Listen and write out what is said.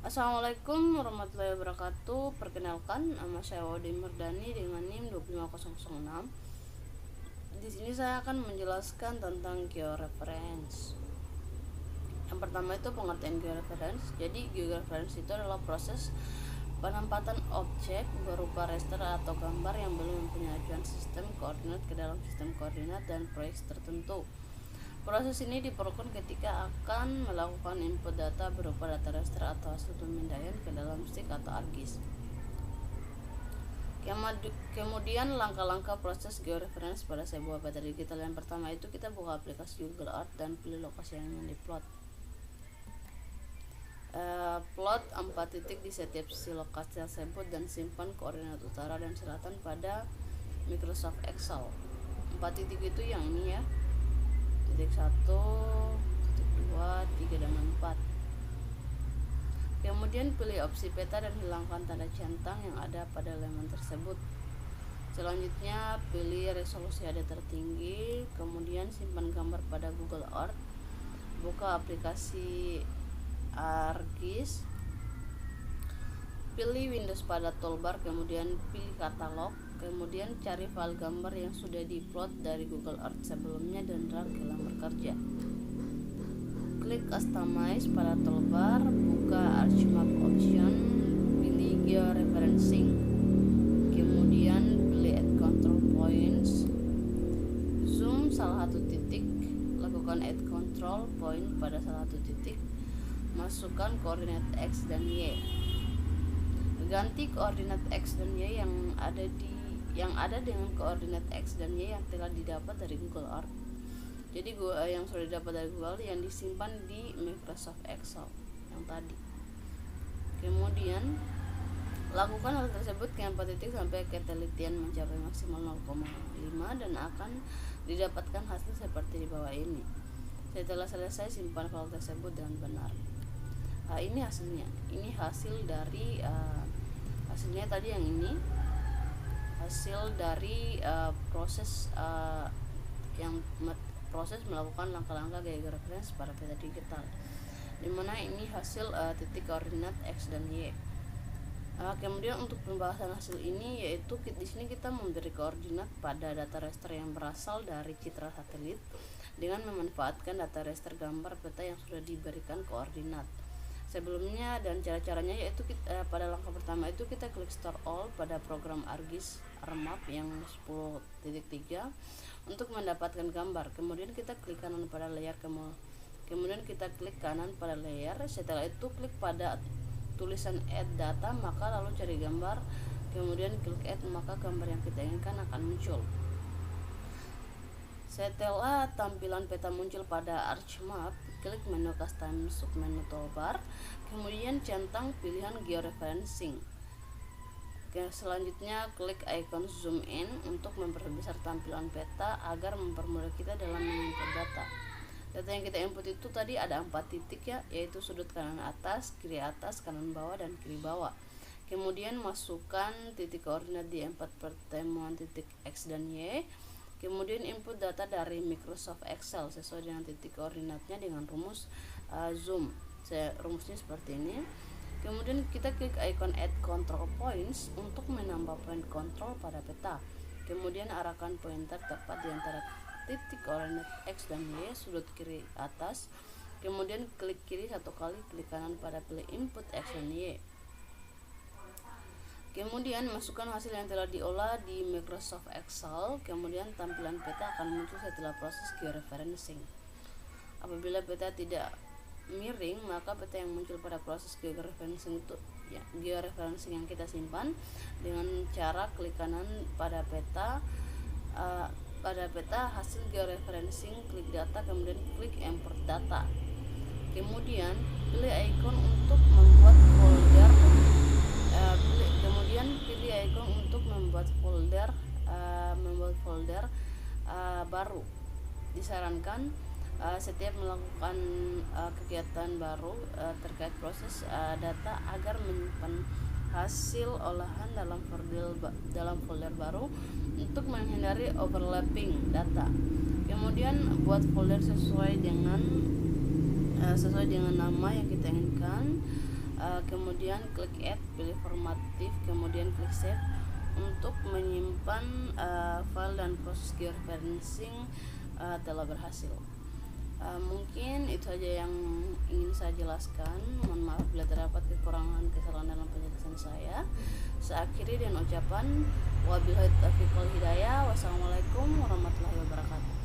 Assalamualaikum warahmatullahi wabarakatuh. Perkenalkan, nama saya Wadi Merdani dengan NIM 25006. Di sini saya akan menjelaskan tentang georeference. Yang pertama itu pengertian georeference. Jadi georeference itu adalah proses penempatan objek berupa raster atau gambar yang belum mempunyai acuan sistem koordinat ke dalam sistem koordinat dan proyeksi tertentu. Proses ini diperlukan ketika akan melakukan input data berupa data raster atau hasil pemindaian ke dalam stick atau ArcGIS. Kemudian langkah-langkah proses georeference pada sebuah peta digital. Yang pertama itu kita buka aplikasi Google Earth dan pilih lokasi yang ingin diplot. Plot 4 titik di setiap sisi lokasi tersebut dan simpan koordinat utara dan selatan pada Microsoft Excel. 4 titik itu yang ini ya, titik 1, titik 2, 3, dan 4. Kemudian pilih opsi peta dan hilangkan tanda centang yang ada pada elemen tersebut. Selanjutnya pilih resolusi HD tertinggi, kemudian simpan gambar pada Google Earth. Buka aplikasi ArcGIS, pilih Windows pada toolbar, kemudian pilih katalog, kemudian cari file gambar yang sudah diplot dari Google Earth sebelumnya dan drag ke lembar kerja. Klik Customize pada toolbar, buka Archmap option, pilih Georeferencing, kemudian pilih Add Control Points, zoom salah satu titik, lakukan Add Control Point pada salah satu titik, masukkan koordinat X dan Y. Ganti koordinat X dan Y yang ada dengan koordinat X dan Y yang telah didapat dari Google Earth. Jadi yang sudah didapat dari Google yang disimpan di Microsoft Excel yang tadi. Kemudian lakukan hal tersebut ke 4 titik sampai ketelitian mencapai maksimal 0,5 dan akan didapatkan hasil seperti di bawah ini. Setelah selesai, simpan file tersebut dengan benar. Ini hasilnya. Ini hasil dari hasilnya tadi yang ini. Hasil dari proses melakukan langkah-langkah georeference pada peta digital, dimana ini hasil titik koordinat X dan Y. Kemudian untuk pembahasan hasil ini yaitu di sini kita memberi koordinat pada data raster yang berasal dari citra satelit dengan memanfaatkan data raster gambar peta yang sudah diberikan koordinat sebelumnya, dan cara-caranya yaitu pada langkah pertama itu kita klik Store All pada program ArcGIS Armap yang 10.3 untuk mendapatkan gambar. Kemudian kita klik kanan pada layer, kemudian kita klik kanan pada layer. Setelah itu klik pada tulisan Add Data, maka lalu cari gambar, kemudian klik Add, maka gambar yang kita inginkan akan muncul. Setelah tampilan peta muncul pada Archmap, klik menu Custom submenu toolbar, kemudian centang pilihan Georeferencing. Selanjutnya klik icon zoom in untuk memperbesar tampilan peta agar mempermudah kita dalam menginput data. Data yang kita input itu tadi ada 4 titik ya, yaitu sudut kanan atas, kanan bawah, dan kiri bawah. Kemudian masukkan titik koordinat di 4 pertemuan titik X dan Y. Kemudian input data dari Microsoft Excel sesuai dengan titik koordinatnya dengan rumus zoom. Rumusnya seperti ini. Kemudian kita klik icon Add Control Points untuk menambah poin kontrol pada peta. Kemudian arahkan pointer tepat di antara titik koordinat X dan Y sudut kiri atas. Kemudian klik kiri 1 kali, klik kanan pada pilih input X dan Y. Kemudian masukkan hasil yang telah diolah di Microsoft Excel. Kemudian tampilan peta akan muncul setelah proses georeferencing. Apabila peta tidak miring, maka peta yang muncul pada proses georeferencing itu ya, georeferencing yang kita simpan dengan cara klik kanan pada peta, hasil georeferencing, klik data, kemudian klik import data. Kemudian pilih icon untuk membuat folder, baru. Disarankan setiap melakukan kegiatan baru terkait proses data agar menyimpan hasil olahan dalam folder baru untuk menghindari overlapping data. Kemudian buat folder sesuai dengan nama yang kita inginkan. kemudian klik add, pilih formatif, kemudian klik save untuk menyimpan file, dan proses georeferencing telah berhasil. Mungkin itu saja yang ingin saya jelaskan. Mohon maaf bila terdapat kekurangan kesalahan dalam penjelasan saya. Saya akhiri dengan ucapan wabillahi taufiq wal hidayah. Wassalamualaikum warahmatullahi wabarakatuh.